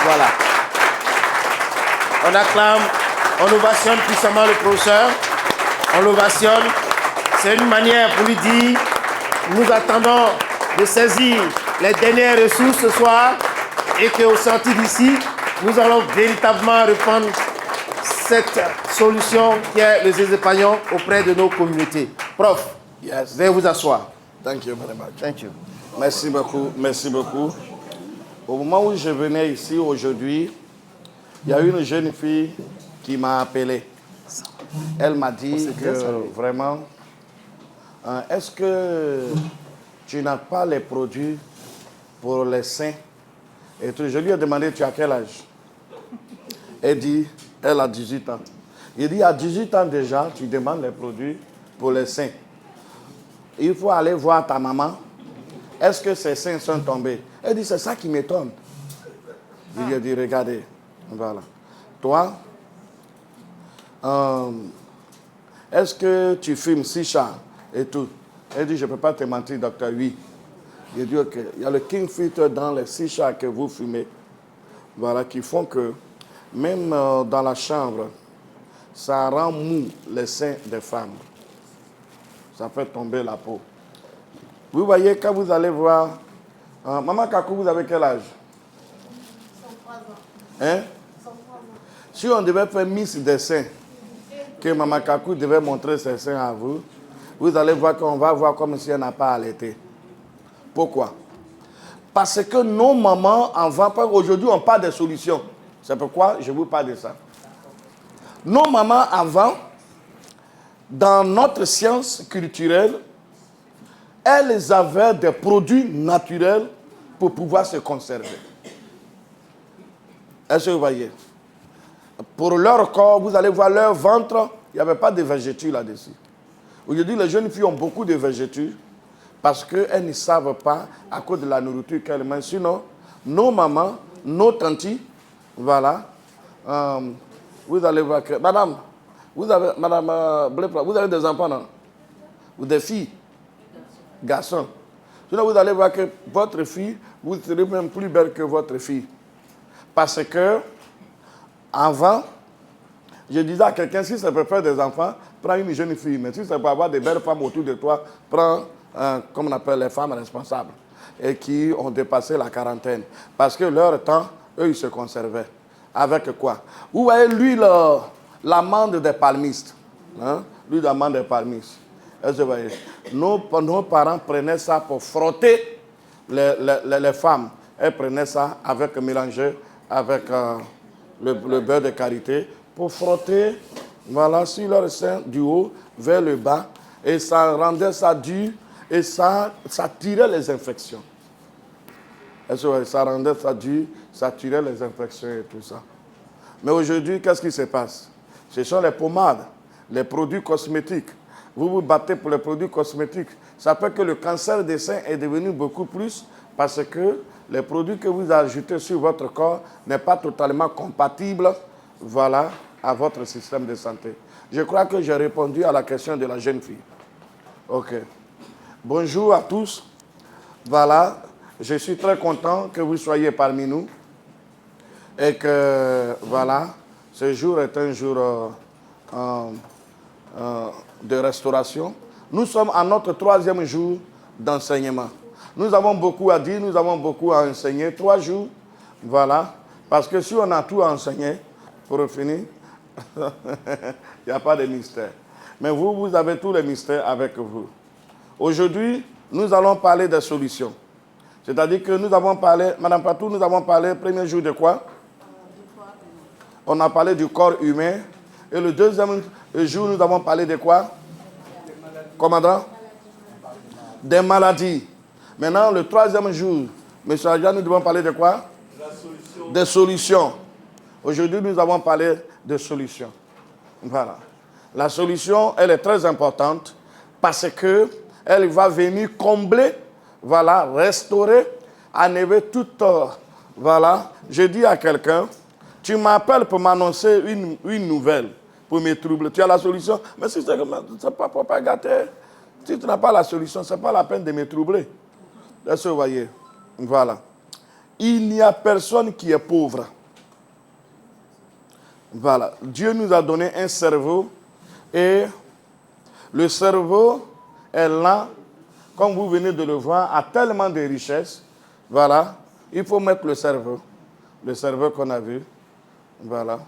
Voilà. On acclame, on ovationne puissamment le professeur. On l'ovationne. C'est une manière pour lui dire, nous attendons de saisir les dernières ressources ce soir et qu'au sortir d'ici, nous allons véritablement répandre cette solution qui est les épargnants auprès de nos communautés. Prof, yes. veuillez vous asseoir. Thank you very much. Thank you. Merci beaucoup, merci beaucoup. Au moment où je venais ici aujourd'hui, il y a une jeune fille qui m'a appelé. Elle m'a dit que vraiment, est-ce que tu n'as pas les produits pour les seins? Et tout. Je lui ai demandé, tu as quel âge? Elle dit, elle a 18 ans. Il dit, à 18 ans déjà, tu demandes les produits pour les seins. Il faut aller voir ta maman. Est-ce que ses seins sont tombés? Elle dit, c'est ça qui m'étonne. Il lui a dit, regardez, voilà. Toi, est-ce que tu fumes chicha et tout? Elle dit, je ne peux pas te mentir, docteur, oui. Il dit, ok, il y a le king filter dans les chicha que vous fumez, voilà, qui font que même dans la chambre, ça rend mou les seins des femmes. Ça fait tomber la peau. Vous voyez, quand vous allez voir... Maman Kakou, vous avez quel âge? 103 ans. Hein? 103 ans. Si on devait faire Miss des seins, que Maman Kakou devait montrer ses seins à vous, vous allez voir qu'on va voir comme si elle n'a pas allaité. Pourquoi? Parce que nos mamans, aujourd'hui, on parle des solutions. C'est pourquoi je vous parle de ça. Nos mamans, avant, dans notre science culturelle, elles avaient des produits naturels pour pouvoir se conserver. Est-ce que vous voyez? Pour leur corps, vous allez voir leur ventre, il n'y avait pas de végétures là-dessus. Aujourd'hui, les jeunes filles ont beaucoup de végétures parce qu'elles ne savent pas à cause de la nourriture qu'elles mangent. Sinon, nos mamans, nos tantis, voilà, vous allez voir que... Madame, vous avez des enfants, non? Ou des filles? Garçons. Sinon, vous allez voir que votre fille, vous serez même plus belle que votre fille. Parce que, avant, je disais à quelqu'un, si ça peut faire des enfants, prends une jeune fille. Mais si ça peut avoir des belles femmes autour de toi, prends, comme on appelle les femmes responsables, et qui ont dépassé la quarantaine. Parce que leur temps, eux, ils se conservaient. Avec quoi? Vous voyez, l'huile, l'amande des palmistes. Hein? L'huile d'amande des palmistes. Est-ce que vous voyez? Nos parents prenaient ça pour frotter les femmes. Elles prenaient ça avec mélangé avec le beurre de karité pour frotter, voilà, sur leur sein du haut vers le bas. Et ça rendait ça dur et ça tirait les infections. Est-ce que vous voyez? Ça rendait ça dur, ça tirait les infections et tout ça. Mais aujourd'hui, qu'est-ce qui se passe? Ce sont les pommades, les produits cosmétiques. Vous vous battez pour les produits cosmétiques. Ça fait que le cancer des seins est devenu beaucoup plus parce que les produits que vous ajoutez sur votre corps n'est pas totalement compatible, voilà, à votre système de santé. Je crois que j'ai répondu à la question de la jeune fille. OK. Bonjour à tous. Voilà, je suis très content que vous soyez parmi nous et que, voilà, ce jour est un jour de restauration. Nous sommes à notre 3e jour d'enseignement. Nous avons beaucoup à dire, nous avons beaucoup à enseigner. 3 jours, voilà. Parce que si on a tout à enseigner, pour finir, il n'y a pas de mystère. Mais vous avez tous les mystères avec vous. Aujourd'hui, nous allons parler des solutions. C'est-à-dire que nous avons parlé, Madame Patou, nous avons parlé, premier jour de quoi? On a parlé du corps humain. Et le 2e jour, nous avons parlé de quoi? Commandant? Des maladies. Maintenant, le 3e jour, M. Adja, nous devons parler de quoi? Des solutions. Aujourd'hui, nous avons parlé de solutions. Voilà. La solution, elle est très importante parce qu'elle va venir combler, voilà, restaurer, enlever toute... voilà. Je dis à quelqu'un, tu m'appelles pour m'annoncer une nouvelle, pour me troubler. Tu as la solution? Mais si c'est pas pour pas gâter. Si tu n'as pas la solution, ce n'est pas la peine de me troubler. Est-ce que vous voyez? Voilà. il n'y a personne qui est pauvre. Voilà. Dieu nous a donné un cerveau et le cerveau est là, comme vous venez de le voir, a tellement de richesses. Voilà. Il faut mettre le cerveau qu'on a vu. Voilà.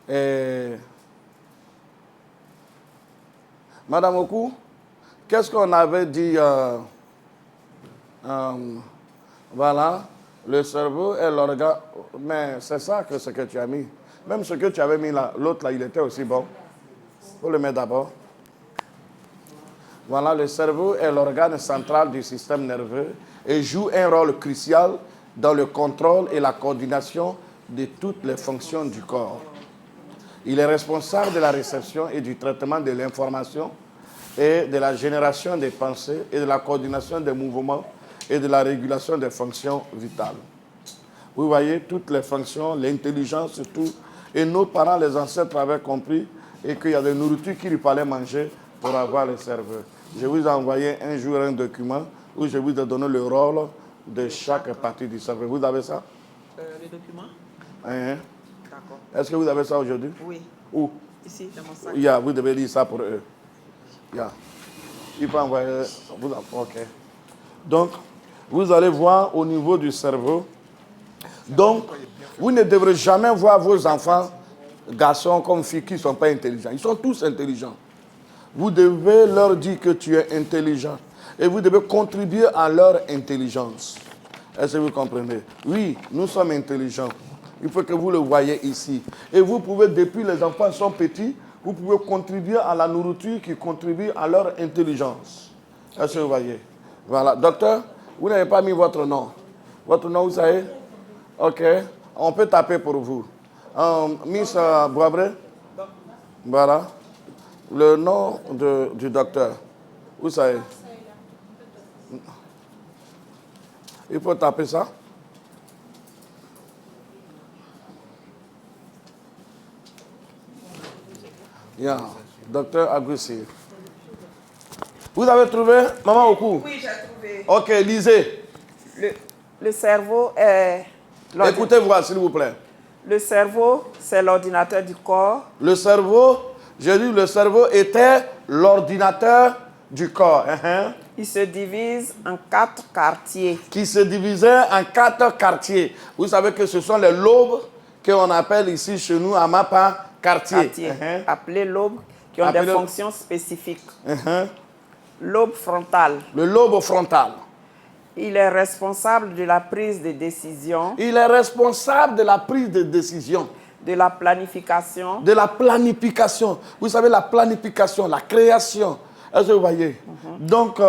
Et Madame Oku, qu'est-ce qu'on avait dit voilà, le cerveau est l'organe. Mais c'est ça que ce que tu as mis. Même ce que tu avais mis là, l'autre là, il était aussi bon. Il faut le mettre d'abord. Voilà, le cerveau est l'organe central du système nerveux et joue un rôle crucial dans le contrôle et la coordination de toutes les fonctions du corps. Il est responsable de la réception et du traitement de l'information et de la génération des pensées et de la coordination des mouvements et de la régulation des fonctions vitales. Vous voyez, toutes les fonctions, l'intelligence, tout. Et nos parents, les ancêtres avaient compris et qu'il y a des nourritures qu'il fallait manger pour avoir le cerveau. Je vous ai envoyé un jour un document où je vous ai donné le rôle de chaque partie du cerveau. Vous avez ça? Les documents? Hein? D'accord. Est-ce que vous avez ça aujourd'hui? Oui. Où? Ici, dans mon sac. Yeah, vous devez lire ça pour eux. Yeah. Il faut envoyer. Ok. Donc, vous allez voir au niveau du cerveau. Donc, vous ne devrez jamais voir vos enfants, garçons comme filles, qui ne sont pas intelligents. Ils sont tous intelligents. Vous devez leur dire que tu es intelligent. Et vous devez contribuer à leur intelligence. Est-ce que vous comprenez? Oui, nous sommes intelligents. Il faut que vous le voyez ici. Et vous pouvez, depuis les enfants sont petits, vous pouvez contribuer à la nourriture qui contribue à leur intelligence. Est-ce que vous voyez? Voilà. Docteur, vous n'avez pas mis votre nom. Votre nom, vous savez? Ok. On peut taper pour vous. Miss Boabré? Voilà. Le nom du docteur. Vous savez? Il faut taper ça. Yeah. Docteur Agoussi. Vous avez trouvé, Maman Oku? Oui, j'ai trouvé. Ok, lisez. Le cerveau est... Écoutez-moi, s'il vous plaît. Le cerveau, c'est l'ordinateur du corps. Le cerveau, j'ai dit, le cerveau était l'ordinateur du corps. Il se divise en 4 quartiers. Qui se divisait en 4 quartiers. Vous savez que ce sont les lobes qu'on appelle ici chez nous à Mapa quartier. Appelés lobes, qui ont des fonctions spécifiques. Lobe frontal. Le lobe frontal. Il est responsable de la prise de décision. Il est responsable de la prise de décision. De la planification. De la planification. Vous savez, la planification, la création. Est-ce que vous voyez? Donc,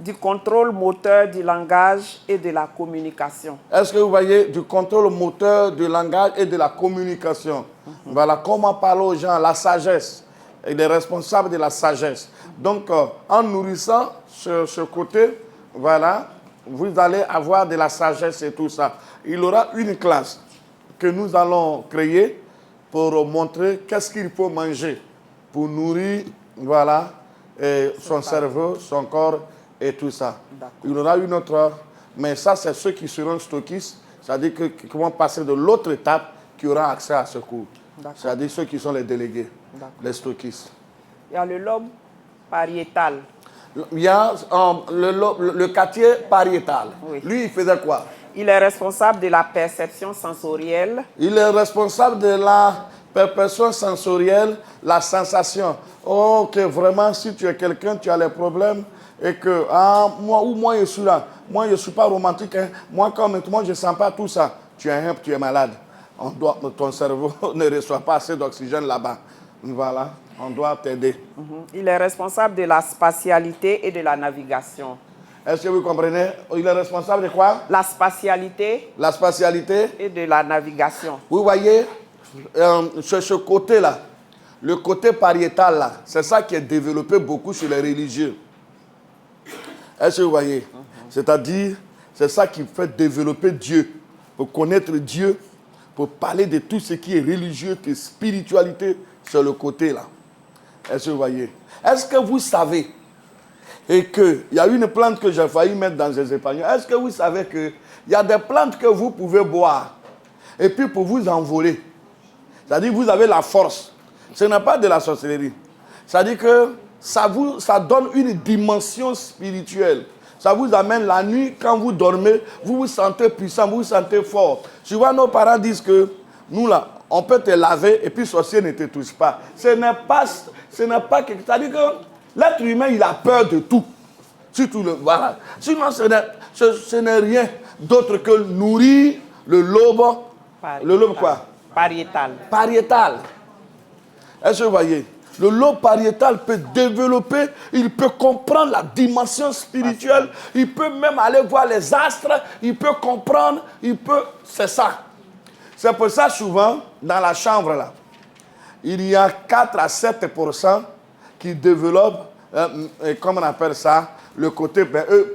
du contrôle moteur du langage et de la communication. Est-ce que vous voyez? Du contrôle moteur du langage et de la communication. Voilà, comment parler aux gens, la sagesse. Il est responsable de la sagesse. Donc, en nourrissant ce côté, voilà, vous allez avoir de la sagesse et tout ça. Il y aura une classe que nous allons créer pour montrer qu'est-ce qu'il faut manger pour nourrir, voilà, son cerveau, son corps et tout ça. Il y aura une autre, mais ça, c'est ceux qui seront stockistes, c'est-à-dire qui vont passer de l'autre étape qui auront accès à ce cours. C'est-à-dire ceux qui sont les délégués, les stockistes. Il y a le lobe pariétal. Il y a le quartier pariétal. Oui. Lui, il faisait quoi? Il est responsable de la perception sensorielle. Il est responsable de la perception sensorielle, la sensation. Oh, que vraiment, si tu es quelqu'un, tu as les problèmes et que, moi, je suis là. Moi, je ne suis pas romantique. Hein. Moi, comme moi, je ne sens pas tout ça. Tu es malade. Ton cerveau ne reçoit pas assez d'oxygène là-bas. Voilà, on doit t'aider. Il est responsable de la spatialité et de la navigation. Est-ce que vous comprenez? Il est responsable de quoi? La spatialité. La spatialité. Et de la navigation. Vous voyez, ce côté-là, le côté pariétal, là, c'est ça qui est développé beaucoup chez les religieux. Est-ce que vous voyez? C'est-à-dire, c'est ça qui fait développer Dieu. Pour connaître Dieu, pour parler de tout ce qui est religieux, de spiritualité, sur le côté-là. Est-ce que vous voyez? Est-ce que vous savez et qu'il y a une plante que j'ai failli mettre dans les épanouis, est-ce que vous savez qu'il y a des plantes que vous pouvez boire et puis pour vous envoler? C'est-à-dire que vous avez la force. Ce n'est pas de la sorcellerie. C'est-à-dire que ça donne une dimension spirituelle. Ça vous amène la nuit, quand vous dormez, vous vous sentez puissant, vous vous sentez fort. Souvent, nos parents disent que nous, là, on peut te laver et puis sorcier ne te touche pas. Ce n'est pas quelque chose. C'est-à-dire que l'être humain, il a peur de tout. Surtout voilà. Sinon, ce n'est rien d'autre que nourrir le lobe. Le lobe quoi? Pariétal. Pariétal. Est-ce que vous voyez? Le lobe pariétal peut développer, il peut comprendre la dimension spirituelle, il peut même aller voir les astres, il peut comprendre, c'est ça. C'est pour ça souvent, dans la chambre là, il y a 4 à 7% qui développent, comment on appelle ça, le côté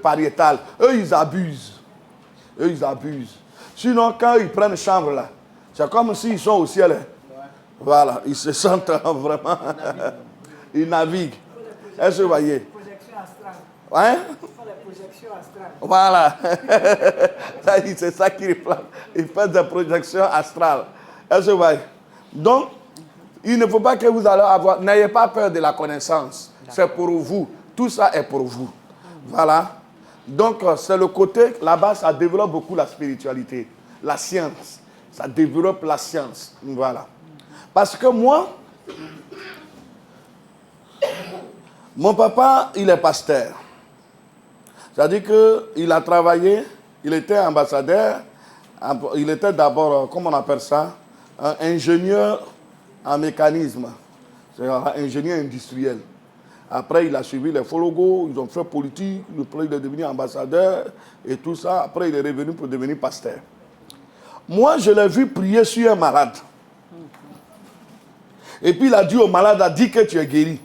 pariétal. Eux, ils abusent. Sinon, quand ils prennent chambre là, c'est comme s'ils sont au ciel. Voilà, ils se sentent vraiment... Ils naviguent. Est-ce que vous voyez? Projection astrale. Hein? Les projections astrales. Voilà. C'est ça qu'ils font. Ils font des projections astrales. Est-ce que vous voyez? Donc, il ne faut pas que vous allez avoir... N'ayez pas peur de la connaissance. C'est pour vous. Tout ça est pour vous. Voilà. Donc, c'est le côté... Là-bas, ça développe beaucoup la spiritualité. La science. Ça développe la science. Voilà. Parce que moi, mon papa, il est pasteur. C'est-à-dire qu'il a travaillé, il était ambassadeur, il était d'abord, comment on appelle ça, un ingénieur en mécanisme, c'est un ingénieur industriel. Après, il a suivi les Fologos, ils ont fait politique, après il est devenu ambassadeur et tout ça. Après, il est revenu pour devenir pasteur. Moi, je l'ai vu prier sur un malade. Et puis il a dit au malade, a dit que tu es guéri.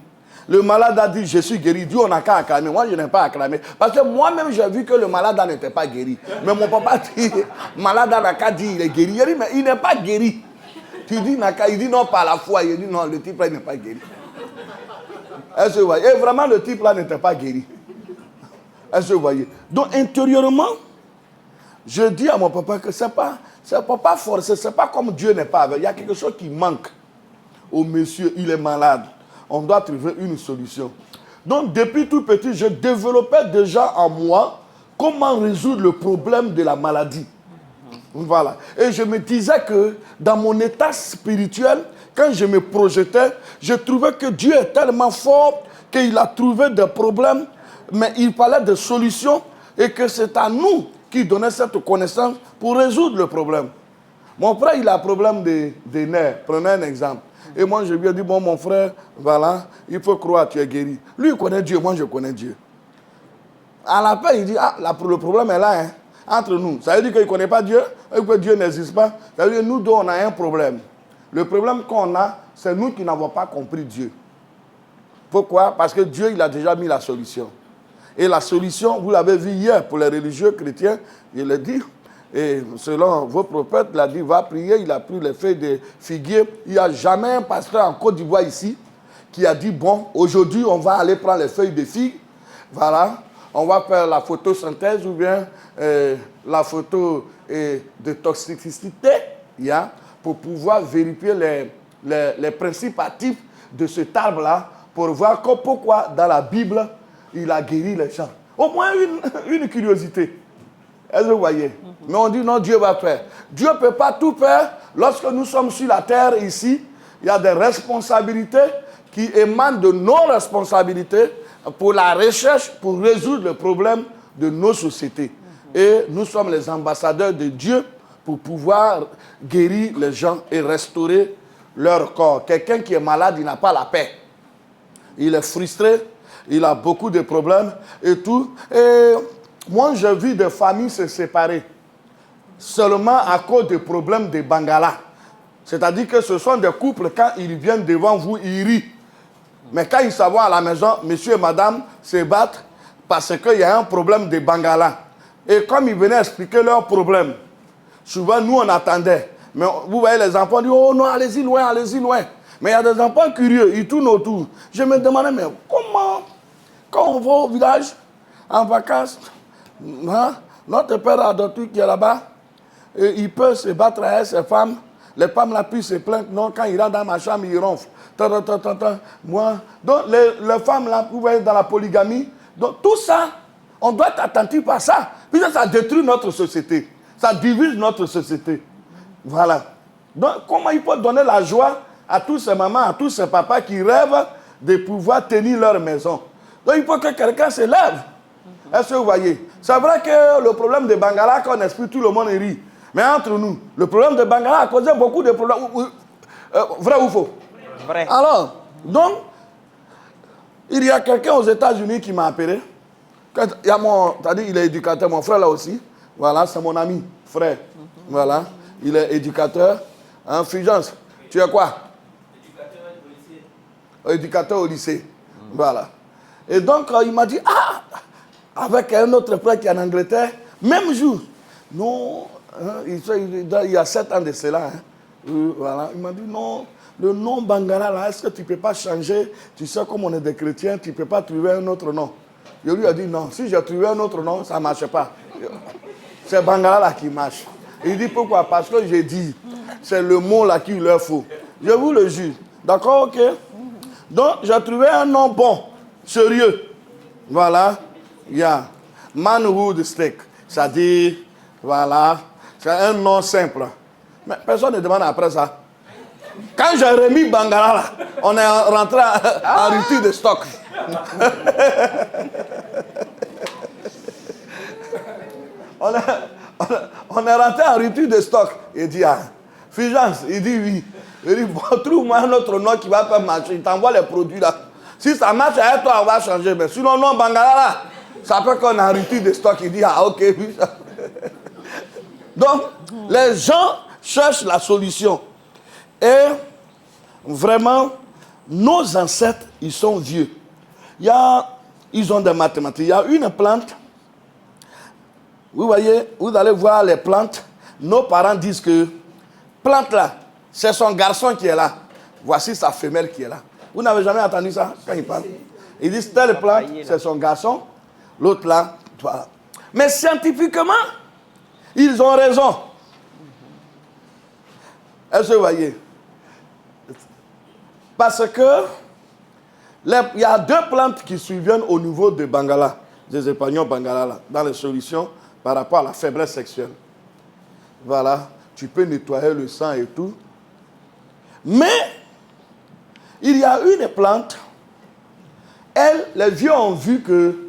Le malade a dit, je suis guéri. Dieu, on n'a qu'à acclamer. Moi, je n'ai pas acclamé. Parce que moi-même, j'ai vu que le malade n'était pas guéri. Mais mon papa dit, le malade n'a qu'à dire, il est guéri. Il dit, mais il n'est pas guéri. Tu dis, il dit non, par la foi. Il dit, non, le type là, il n'est pas guéri. Est-ce que vous voyez? Et vraiment, le type là n'était pas guéri. Est-ce que vous voyez? Donc, intérieurement, je dis à mon papa que c'est pas forcé. C'est pas comme Dieu n'est pas avec. Il y a quelque chose qui manque. Au monsieur, il est malade. On doit trouver une solution. Donc, depuis tout petit, je développais déjà en moi comment résoudre le problème de la maladie. Voilà. Et je me disais que dans mon état spirituel, quand je me projetais, je trouvais que Dieu est tellement fort qu'il a trouvé des problèmes, mais il fallait des solutions et que c'est à nous qui donnait cette connaissance pour résoudre le problème. Mon frère, il a un problème des nerfs. Prenez un exemple. Et moi, je lui ai dit, bon, mon frère, voilà, il faut croire que tu es guéri. Lui, il connaît Dieu, moi, je connais Dieu. À la fin, il dit, ah, le problème est là, hein, entre nous. Ça veut dire qu'il ne connaît pas Dieu, et que Dieu n'existe pas. Ça veut dire que nous deux, on a un problème. Le problème qu'on a, c'est nous qui n'avons pas compris Dieu. Pourquoi? Parce que Dieu, il a déjà mis la solution. Et la solution, vous l'avez vu hier, pour les religieux chrétiens, il l'a dit. Et selon vos prophètes, il a dit, va prier, il a pris les feuilles de figuier. Il n'y a jamais un pasteur en Côte d'Ivoire ici qui a dit, bon, aujourd'hui, on va aller prendre les feuilles de figues. Voilà, on va faire la photosynthèse ou bien la photo de toxicité, pour pouvoir vérifier les principes actifs de cet arbre-là, pour voir pourquoi dans la Bible, il a guéri les gens. Au moins une curiosité. Est-ce que vous voyez? Mais on dit non, Dieu va faire. Dieu ne peut pas tout faire. Lorsque nous sommes sur la terre ici, il y a des responsabilités qui émanent de nos responsabilités pour la recherche, pour résoudre le problème de nos sociétés. Et nous sommes les ambassadeurs de Dieu pour pouvoir guérir les gens et restaurer leur corps. Quelqu'un qui est malade, il n'a pas la paix. Il est frustré, il a beaucoup de problèmes et tout. Et moi, j'ai vu des familles se séparer seulement à cause des problèmes de Bangala. C'est-à-dire que ce sont des couples, quand ils viennent devant vous, ils rient. Mais quand ils s'en vont à la maison, monsieur et madame se battent parce qu'il y a un problème de Bangala. Et comme ils venaient expliquer leur problème, souvent nous on attendait. Mais vous voyez les enfants disent, oh non, allez-y loin, allez-y loin. Mais il y a des enfants curieux, ils tournent autour. Je me demandais, mais comment, quand on va au village, en vacances, hein, notre père adoptif qui est là-bas, il peut se battre avec ses femmes. Les femmes là puis se plaindre. Non, quand il rentre dans ma chambre, il ronfle. Moi. Donc, les femmes là, vous voyez, dans la polygamie. Donc, tout ça, on doit être attentif à ça. Puis ça détruit notre société. Ça divise notre société. Voilà. Donc, comment il faut donner la joie à tous ces mamans, à tous ces papas qui rêvent de pouvoir tenir leur maison. Donc, il faut que quelqu'un se lève. Est-ce que vous voyez? C'est vrai que le problème de Bangala, qu'on explique, tout le monde rit. Mais entre nous, le problème de Bangala a causé beaucoup de problèmes. Vrai ou faux? Vrai. Alors, donc, il y a quelqu'un aux États-Unis qui m'a appelé. Il y a c'est-à-dire, il est éducateur, mon frère là aussi. Voilà, c'est mon ami, frère. Voilà, il est éducateur. Hein, Fulgence, tu es quoi? Éducateur au lycée. Voilà. Et donc, il m'a dit, avec un autre frère qui est en Angleterre, même jour. Non, hein, il y a 7 ans de cela. Hein, voilà, il m'a dit, non, le nom Bangala, là, est-ce que tu ne peux pas changer? Tu sais, comme on est des chrétiens, tu ne peux pas trouver un autre nom. Je lui ai dit, non, si j'ai trouvé un autre nom, ça ne marche pas. C'est Bangala là qui marche. Il dit, pourquoi? Parce que j'ai dit, c'est le mot là qu'il leur faut. Je vous le jure. D'accord, ok? Donc, j'ai trouvé un nom bon, sérieux. Voilà. Il y a Manhood Steak. C'est-à-dire, voilà, c'est un nom simple. Mais personne ne demande après ça. Quand j'ai remis Bangala, là, on est rentré en rupture de stock. on est rentré en rupture de stock. Il dit, Fulgence, il dit oui. Il dit, bon, trouve-moi un autre nom qui va pas marcher. Il t'envoie les produits là. Si ça marche avec toi, on va changer. Mais sinon, non, Bangala là, ça peut qu'on est en rupture de stock. Il dit, ok, oui. Donc, les gens cherchent la solution. Et vraiment, nos ancêtres, ils sont vieux. Ils ont des mathématiques. Il y a une plante. Vous voyez, vous allez voir les plantes. Nos parents disent que plante là, c'est son garçon qui est là. Voici sa femelle qui est là. Vous n'avez jamais entendu ça quand ils parlent? Ils disent telle plante, c'est son garçon. L'autre là, voilà. Mais scientifiquement, ils ont raison. Est-ce que vous voyez? Parce que il y a 2 plantes qui surviennent au niveau de Bangala, des épagnons Bangala, là, dans les solutions par rapport à la faiblesse sexuelle. Voilà, tu peux nettoyer le sang et tout. Mais, il y a une plante, les vieux ont vu que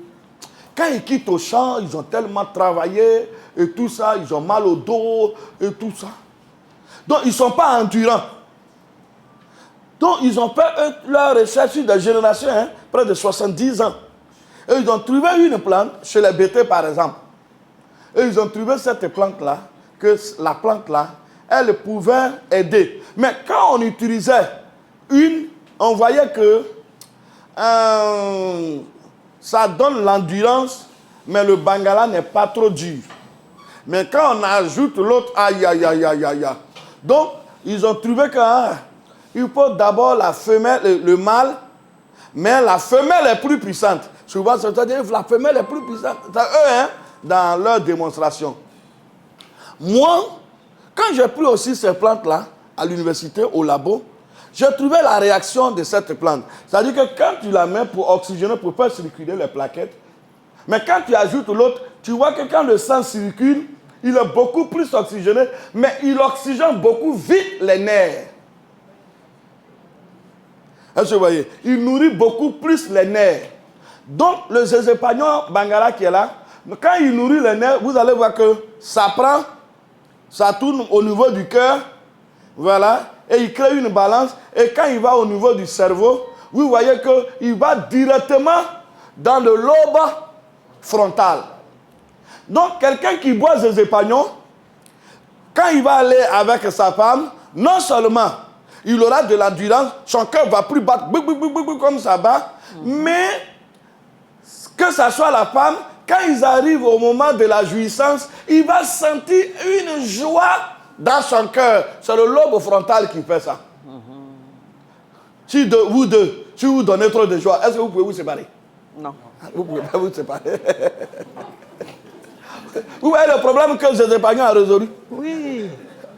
quand ils quittent au champ, ils ont tellement travaillé et tout ça, ils ont mal au dos et tout ça. Donc, ils ne sont pas endurants. Donc, ils ont fait leur recherche sur des générations, hein, près de 70 ans. Et ils ont trouvé une plante, chez les bêtés par exemple. Et ils ont trouvé cette plante-là, que la plante-là, elle pouvait aider. Mais quand on utilisait on voyait que ça donne l'endurance, mais le Bangala n'est pas trop dur. Mais quand on ajoute l'autre, aïe, aïe, aïe, aïe, aïe. Donc, ils ont trouvé qu'il faut d'abord la femelle, le mâle, mais la femelle est plus puissante. Souvent, c'est-à-dire la femelle est plus puissante. C'est eux, hein, dans leur démonstration. Moi, quand j'ai pris aussi ces plantes-là, à l'université, au labo, j'ai trouvé la réaction de cette plante. C'est-à-dire que quand tu la mets pour oxygéner, pour faire circuler les plaquettes, mais quand tu ajoutes l'autre, tu vois que quand le sang circule, il est beaucoup plus oxygéné, mais il oxygène beaucoup vite les nerfs. Est-ce que vous voyez? Il nourrit beaucoup plus les nerfs. Donc, le zézépagnon Bangala qui est là, quand il nourrit les nerfs, vous allez voir que ça prend, ça tourne au niveau du cœur, voilà, et il crée une balance, et quand il va au niveau du cerveau, vous voyez qu'il va directement dans le lobe frontal. Donc, quelqu'un qui boit zézépagnon, quand il va aller avec sa femme, non seulement il aura de l'endurance, son cœur va plus battre comme ça bat, mais que ça soit la femme, quand ils arrivent au moment de la jouissance, il va sentir une joie dans son cœur. C'est le lobe frontal qui fait ça. Si vous deux, si vous donnez trop de joie, est-ce que vous pouvez vous séparer? Non. Vous ne pouvez pas vous séparer. Vous voyez le problème que ces épargnants ont résolu? Oui.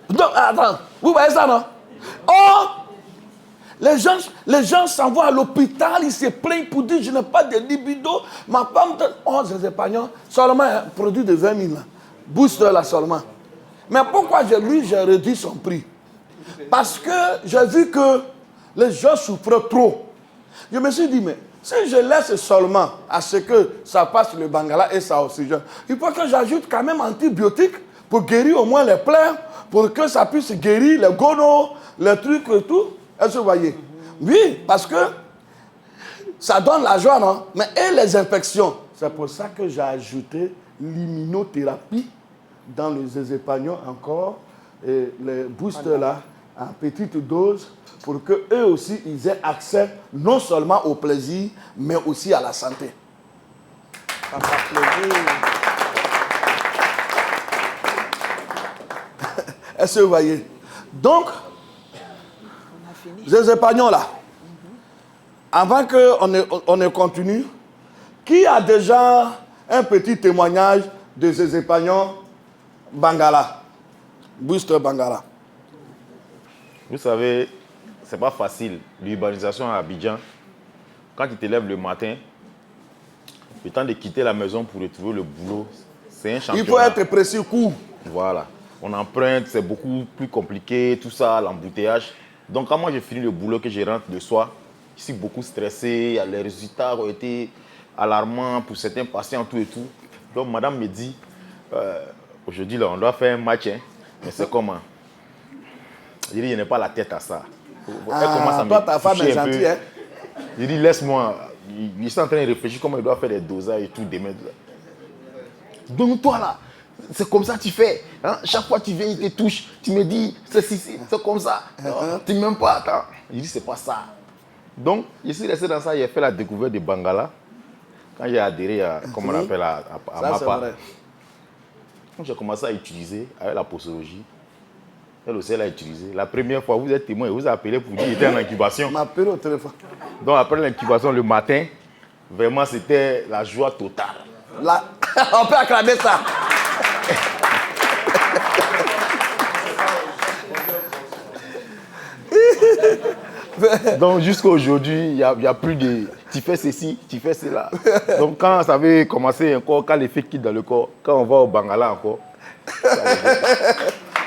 Donc, attends, vous voyez ça, non? Or, les gens s'en vont à l'hôpital, ils se plaignent pour dire je n'ai pas de libido. Ma femme, ces épargnants, seulement un produit de 20 000. Là. Booster là seulement. Mais pourquoi j'ai réduit son prix? Parce que j'ai vu que les gens souffrent trop. Je me suis dit, mais si je laisse seulement à ce que ça passe le Bangala et ça oxygène, il faut que j'ajoute quand même antibiotiques pour guérir au moins les plaies, pour que ça puisse guérir les gonos, les trucs et tout. Est-ce que vous voyez? Oui, parce que ça donne la joie, non? Mais et les infections? C'est pour ça que j'ai ajouté l'immunothérapie dans les épargnants encore, et les boosters là, en petite dose, pour qu'eux aussi, ils aient accès non seulement au plaisir, mais aussi à la santé. Ça fait plaisir. Est-ce que vous voyez? Donc, les épargnants là, avant qu'on ne continue, qui a déjà un petit témoignage de ces épargnants Bangala? Booster Bangala. Vous savez, c'est pas facile. L'urbanisation à Abidjan, quand tu te lèves le matin, le temps de quitter la maison pour retrouver le boulot, c'est un championnat. Il faut être précis, court. Voilà. On emprunte, c'est beaucoup plus compliqué, tout ça, l'embouteillage. Donc, quand moi j'ai fini le boulot, que je rentre le soir, je suis beaucoup stressé, les résultats ont été alarmants pour certains patients, tout et tout. Donc, madame me dit, aujourd'hui, là, on doit faire un match, hein, mais c'est comment? Je dis, je n'ai pas la tête à ça. Elle commence à toi, ta femme est toucher un peu. gentille, hein? Je dis, laisse-moi. Il est en train de réfléchir comment il doit faire des dosages et tout demain. Donc, toi, là, c'est comme ça que tu fais. Hein? Chaque fois que tu viens, il te touche. Tu me dis, c'est comme ça. Tu m'aimes pas, attends. Il dit, c'est pas ça. Donc, je suis resté dans ça. J'ai fait la découverte de Bangala. Quand j'ai adhéré à, comme on appelle, à MAPA. Quand j'ai commencé à utiliser avec la posologie, elle aussi, elle a utilisé. La première fois, vous êtes témoin, vous avez appelé pour dire qu'il était en incubation. m'a appelé au téléphone. Donc, après l'incubation, le matin, vraiment, c'était la joie totale. Là, on peut acclamer ça. Donc, jusqu'à aujourd'hui, il n'y a plus de tu fais ceci, tu fais cela. Donc, quand ça avait commencé encore, quand l'effet quitte dans le corps, quand on va au Bangala encore,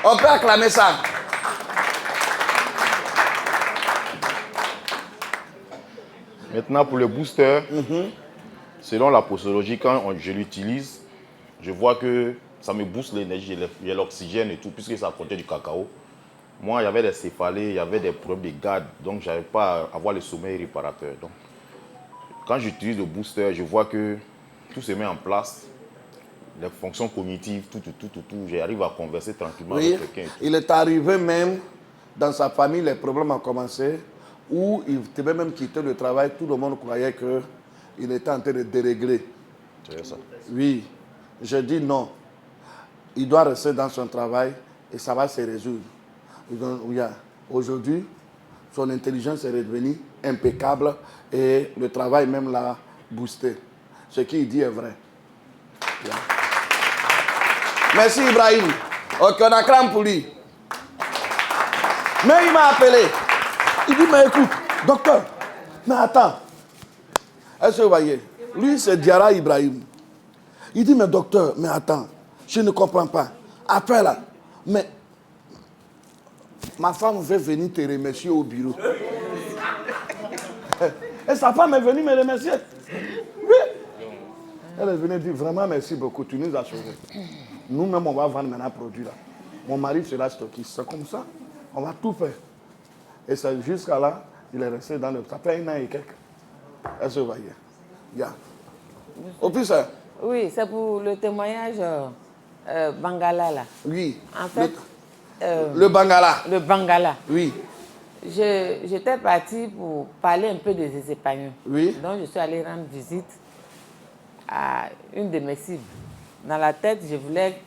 on peut acclamer ça. Maintenant, pour le booster, selon la posologie, quand je l'utilise, je vois que ça me booste l'énergie, j'ai l'oxygène et tout, puisque ça contient du cacao. Moi, il y avait des céphalées, il y avait des problèmes de garde, donc je n'arrivais pas à avoir le sommeil réparateur. Donc, quand j'utilise le booster, je vois que tout se met en place, les fonctions cognitives, tout, j'arrive à converser tranquillement avec quelqu'un. Il est arrivé même, dans sa famille, les problèmes ont commencé, où il devait même quitter le travail, tout le monde croyait qu'il était en train de dérégler. C'est ça. Oui, je dis non. Il doit rester dans son travail et ça va se résoudre. Aujourd'hui, son intelligence est redevenue impeccable et le travail même l'a boosté. Ce qu'il dit est vrai. Yeah. Merci Ibrahim. Ok, on acclame pour lui. Mais il m'a appelé. Il dit, mais écoute, docteur, mais attends. Est-ce que vous voyez? Lui, c'est Diara Ibrahim. Il dit, mais docteur, mais attends, je ne comprends pas. Après là, mais ma femme veut venir te remercier au bureau. Et sa femme est venue me remercier. Oui. Elle est venue dire vraiment merci beaucoup, tu nous as sauvés. Nous-mêmes, on va vendre maintenant un produit là. Mon mari sera stockiste. C'est comme ça. On va tout faire. Et c'est jusqu'à là, il est resté dans le... Ça fait 1 an et quelques. Est-ce que vous voyez? Yeah. Au plus, Oui, c'est pour le témoignage Bangala là. oui. En fait, Le Bangala. le Bangala. Oui. J'étais partie pour parler un peu de ces épargnants. Oui. Donc, je suis allée rendre visite à une de mes cibles. Dans la tête, je voulais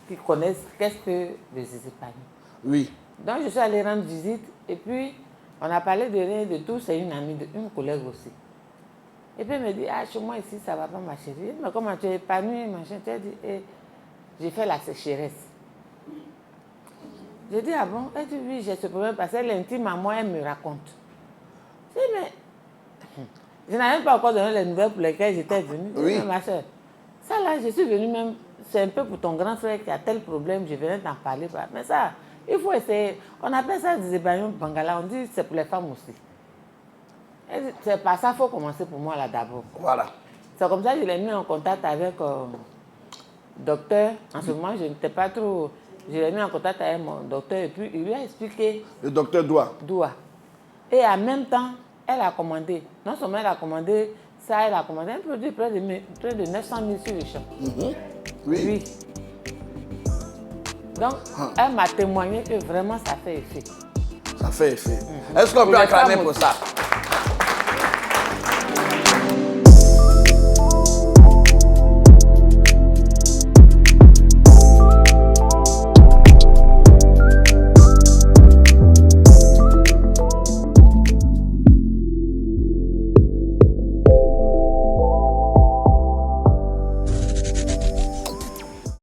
qu'ils connaissent qu'est-ce que les épargnants. Oui. Donc, je suis allée rendre visite et puis on a parlé de rien de tout. C'est une amie, une collègue aussi. Et puis elle me dit, ah, chez moi ici, ça ne va pas, ma chérie. Mais comment tu es épanouie, machin. Tu as dit, j'ai fait la sécheresse. J'ai dit, ah bon? Elle dit, oui, j'ai ce problème parce qu'elle est intime à moi, elle me raconte. J'ai dit, mais je n'avais même pas encore donné les nouvelles pour lesquelles j'étais venue. Oui. Mais ma soeur, ça là, je suis venue même, c'est un peu pour ton grand frère qui a tel problème, je venais t'en parler. Mais ça, il faut essayer. On appelle ça des ébaillons bangala, on dit c'est pour les femmes aussi. C'est pas ça, il faut commencer pour moi là d'abord. Voilà. C'est comme ça que je l'ai mis en contact avec docteur. En ce moment, je n'étais pas trop... Je l'ai mis en contact avec mon docteur et puis il lui a expliqué... Le docteur doit. Et en même temps, elle a commandé. Non seulement elle a commandé ça, elle a commandé un produit près de 900 000 sur le champ. Oui. Donc, elle m'a témoigné que vraiment ça fait effet. Ça fait effet. Est-ce qu'on peut acclamer pour ça?